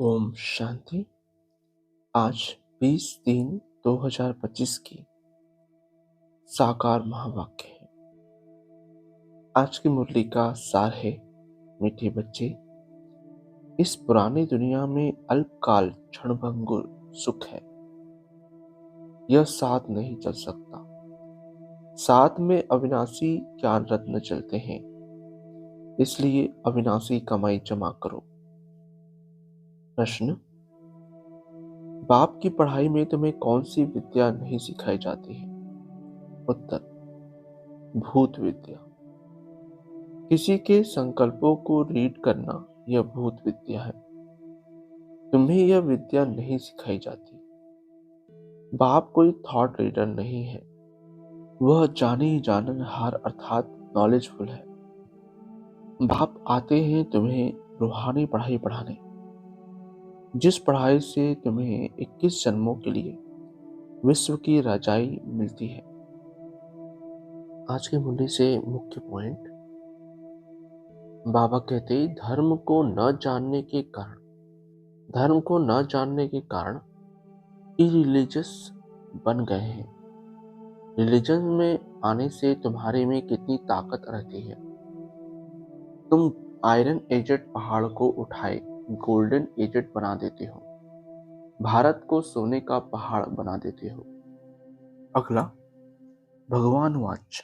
ओम शांति। आज 20/3/2025 की साकार महावाक्य है। आज की मुरली का सार है, मीठे बच्चे, इस पुरानी दुनिया में अल्पकाल क्षणभंगुर सुख है। यह साथ नहीं चल सकता। साथ में अविनाशी ज्ञान रत्न चलते हैं, इसलिए अविनाशी कमाई जमा करो। प्रश्न: बाप की पढ़ाई में तुम्हें कौन सी विद्या नहीं सिखाई जाती है? उत्तर: भूत विद्या। किसी के संकल्पों को रीड करना यह भूत विद्या है। तुम्हें यह विद्या नहीं सिखाई जाती। बाप कोई थॉट रीडर नहीं है, वह जाने जाननहार अर्थात नॉलेजफुल है। बाप आते हैं तुम्हें रूहानी पढ़ाई पढ़ाने, जिस पढ़ाई से तुम्हें 21 जन्मों के लिए विश्व की रजाई मिलती है। आज की मुरली से मुख्य पॉइंट: बाबा कहते धर्म को न जानने के कारण इरिलीजियस बन गए हैं। रिलीजन में आने से तुम्हारे में कितनी ताकत रहती है। तुम आयरन एजेड पहाड़ को उठाए गोल्डन एजेड बना देते हो, भारत को सोने का पहाड़ बना देते हो। अगला, भगवान वाच।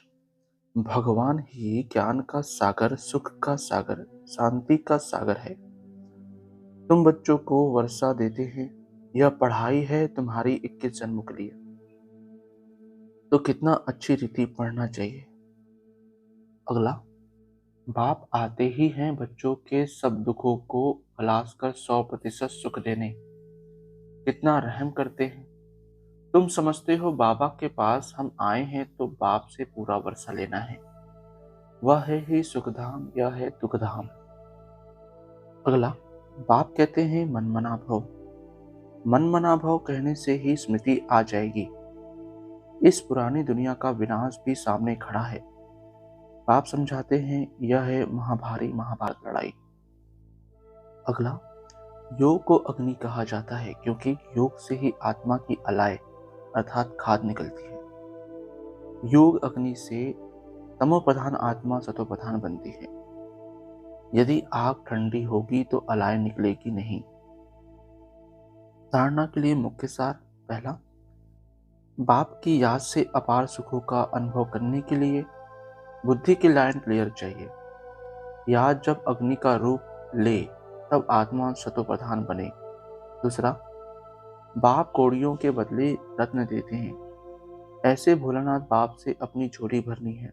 भगवान ही ज्ञान का सागर, सुख का सागर, शांति का सागर है। तुम बच्चों को वर्षा देते हैं, यह पढ़ाई है तुम्हारी 21 जन्म के लिए। तो कितना अच्छी रीति पढ़ना चाहिए। अगला, बाप आते ही हैं बच्चों के सब दुखों को खलास कर 100% सुख देने। कितना रहम करते हैं। तुम समझते हो बाबा के पास हम आए हैं तो बाप से पूरा वर्षा लेना है। वह है ही सुखधाम, यह है दुखधाम। अगला, बाप कहते हैं मनमना भव। मनमना भव कहने से ही स्मृति आ जाएगी। इस पुरानी दुनिया का विनाश भी सामने खड़ा है। बाप समझाते हैं यह है महाभारी महाभारत लड़ाई। अगला, योग को अग्नि कहा जाता है क्योंकि योग से ही आत्मा की अलाय अर्थात खाद निकलती है। योग अग्नि से तमोप्रधान आत्मा सतोप्रधान बनती है। यदि आग ठंडी होगी तो अलाय निकलेगी नहीं। धारणा के लिए मुख्य सार: पहला, बाप की याद से अपार सुखों का अनुभव करने के लिए बुद्धि की लाइन क्लियर चाहिए। याद जब अग्नि का रूप ले तब आत्मा सतोप्रधान बने। दूसरा, बाप कौड़ियों के बदले रत्न देते हैं। ऐसे भोलानाथ बाप से अपनी झोली भरनी है।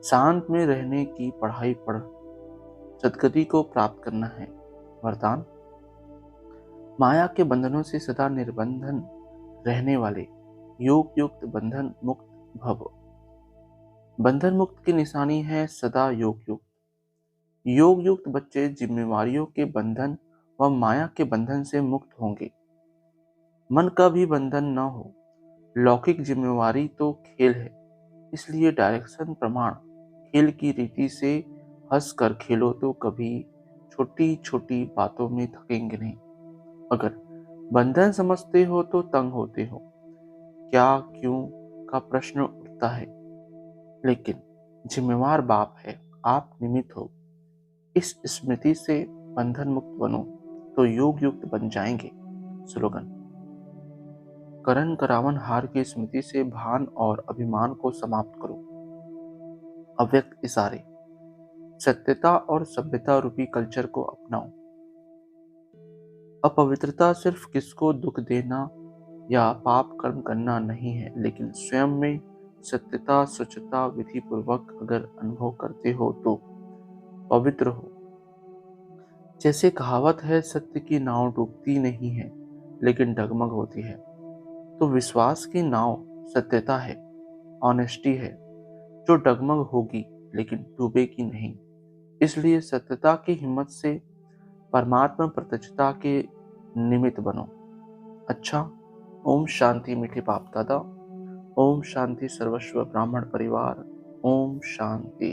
शांत में रहने की पढ़ाई पढ़ सदगति को प्राप्त करना है। वरदान: माया के बंधनों से सदा निर्बंधन रहने वाले योग युक्त बंधन मुक्त भव। बंधन मुक्त की निशानी है सदा योग युक्त। योग युक्त बच्चे जिम्मेवारियों के बंधन व माया के बंधन से मुक्त होंगे। मन का भी बंधन न हो। लौकिक जिम्मेवारी तो खेल है, इसलिए डायरेक्शन प्रमाण खेल की रीति से हंस कर खेलो तो कभी छोटी छोटी बातों में थकेंगे नहीं। अगर बंधन समझते हो तो तंग होते हो। क्या क्यों का प्रश्न उठता है, लेकिन जिम्मेवार बाप है, आप निमित्त हो। इस स्मृति से बंधन मुक्त बनो तो योग युक्त बन जाएंगे। स्लोगन: करण करावन हार की स्मृति से भान और अभिमान को समाप्त करो। अव्यक्त इशारे: सत्यता और सभ्यता रूपी कल्चर को अपनाओ। अपवित्रता सिर्फ किसको दुख देना या पाप कर्म करना नहीं है, लेकिन स्वयं में सत्यता स्वच्छता विधि पूर्वक अगर अनुभव करते हो तो पवित्र हो। जैसे कहावत है, सत्य की नाव डूबती नहीं है लेकिन डगमग होती है। तो विश्वास की नाव सत्यता है, ऑनेस्टी है, जो डगमग होगी लेकिन डूबेगी नहीं। इसलिए सत्यता की हिम्मत से परमात्मा प्रत्यक्षता के निमित्त बनो। अच्छा, ओम शांति मीठे बाप दादा। ओम शांति सर्वस्व ब्राह्मण परिवार। ओम शांति।